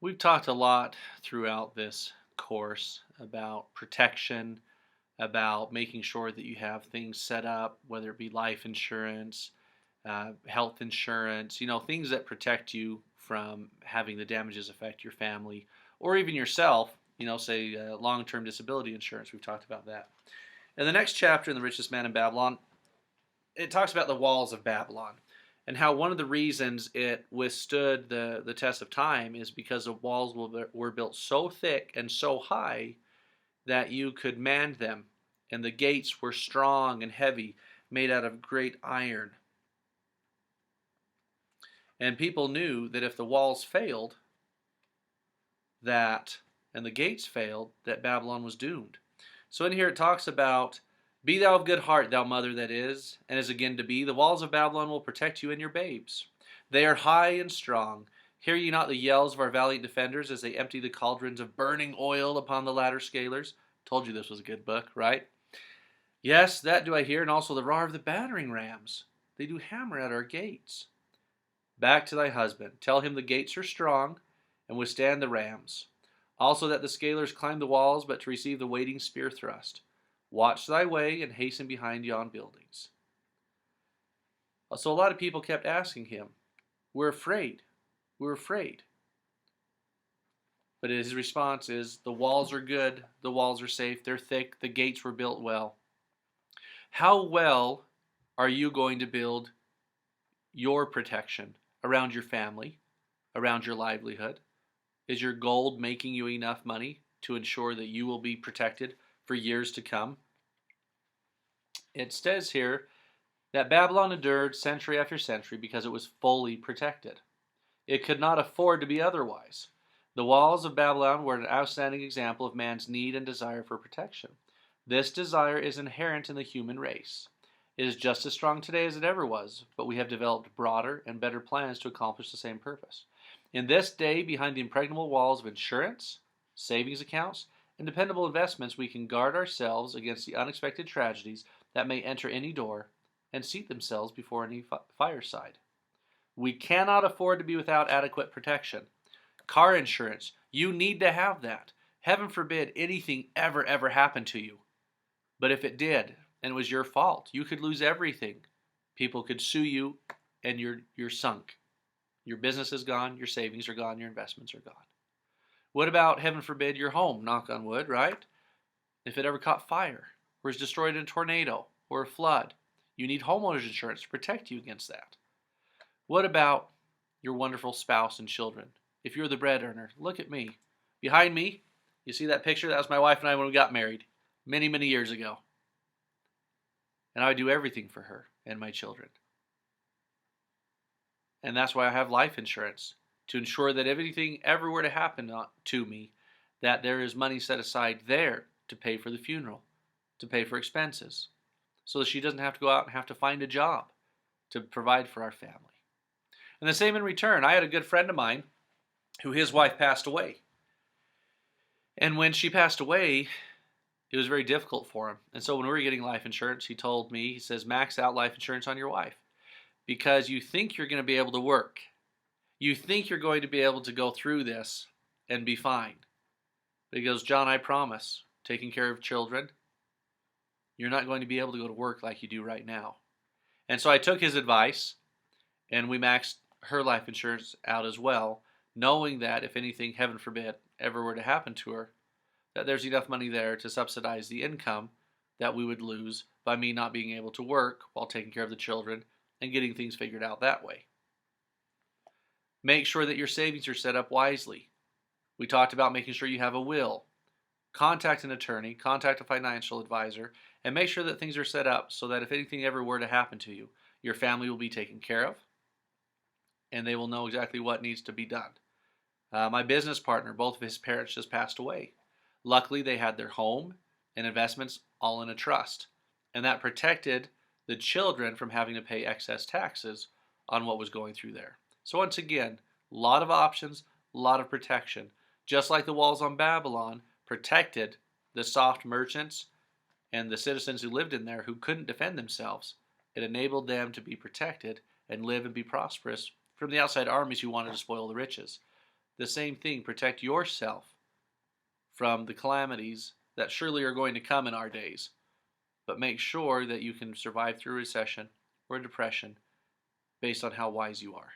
We've talked a lot throughout this course about protection, about making sure that you have things set up, whether it be life insurance, health insurance, things that protect you from having the damages affect your family or even yourself, say long term disability insurance. We've talked about that. In the next chapter in The Richest Man in Babylon, it talks about the walls of Babylon and how one of the reasons it withstood the test of time is because the walls were built so thick and so high that you could man them, and the gates were strong and heavy, made out of great iron. And people knew that if the walls failed, that and the gates failed, that Babylon was doomed. So in here it talks about, be thou of good heart, thou mother that is, and is again to be. The walls of Babylon will protect you and your babes. They are high and strong. Hear ye not the yells of our valiant defenders as they empty the cauldrons of burning oil upon the ladder scalers? Told you this was a good book, right? Yes, that do I hear, and also the roar of the battering rams. They do hammer at our gates. Back to thy husband. Tell him the gates are strong and withstand the rams. Also that the scalers climb the walls, but to receive the waiting spear thrust. Watch thy way and hasten behind yon buildings. So a lot of people kept asking him, we're afraid. We're afraid. But his response is, the walls are good, the walls are safe, they're thick, the gates were built well. How well are you going to build your protection around your family, around your livelihood? Is your gold making you enough money to ensure that you will be protected for years to come? It says here that Babylon endured century after century because it was fully protected. It could not afford to be otherwise. The walls of Babylon were an outstanding example of man's need and desire for protection. This desire is inherent in the human race. It is just as strong today as it ever was, but we have developed broader and better plans to accomplish the same purpose. In this day, behind the impregnable walls of insurance, savings accounts, and dependable investments, we can guard ourselves against the unexpected tragedies that may enter any door and seat themselves before any fireside. We cannot afford to be without adequate protection. Car insurance, you need to have that. Heaven forbid anything ever happen to you. But if it did, and it was your fault, you could lose everything. People could sue you, and you're sunk. Your business is gone, your savings are gone, your investments are gone. What about, heaven forbid, your home, knock on wood, right? If it ever caught fire, or is destroyed in a tornado, or a flood, you need homeowners insurance to protect you against that. What about your wonderful spouse and children? If you're the breadwinner, look at me. Behind me, you see that picture? That was my wife and I when we got married, many years ago. And I would do everything for her and my children. And that's why I have life insurance, to ensure that if anything ever were to happen to me, that there is money set aside there to pay for the funeral, to pay for expenses, so that she doesn't have to go out and have to find a job to provide for our family. And the same in return. I had a good friend of mine who his wife passed away. And when she passed away, it was very difficult for him. And so when we were getting life insurance, he told me, he says, max out life insurance on your wife. Because you think you're going to be able to work. You think you're going to be able to go through this and be fine. But he goes, John, I promise, taking care of children, you're not going to be able to go to work like you do right now. And so I took his advice, and we maxed her life insurance out as well, knowing that if anything, heaven forbid, ever were to happen to her, that there's enough money there to subsidize the income that we would lose by me not being able to work while taking care of the children and getting things figured out that way. Make sure that your savings are set up wisely. We talked about making sure you have a will. Contact an attorney, contact a financial advisor, and make sure that things are set up so that if anything ever were to happen to you, your family will be taken care of, and they will know exactly what needs to be done. My business partner, both of his parents just passed away. Luckily, they had their home and investments all in a trust, and that protected the children from having to pay excess taxes on what was going through there. So once again, a lot of options, a lot of protection. Just like the walls on Babylon protected the soft merchants and the citizens who lived in there who couldn't defend themselves, it enabled them to be protected and live and be prosperous from the outside armies who wanted to spoil the riches. the same thing, protect yourself from the calamities that surely are going to come in our days. But make sure that you can survive through a recession or a depression based on how wise you are.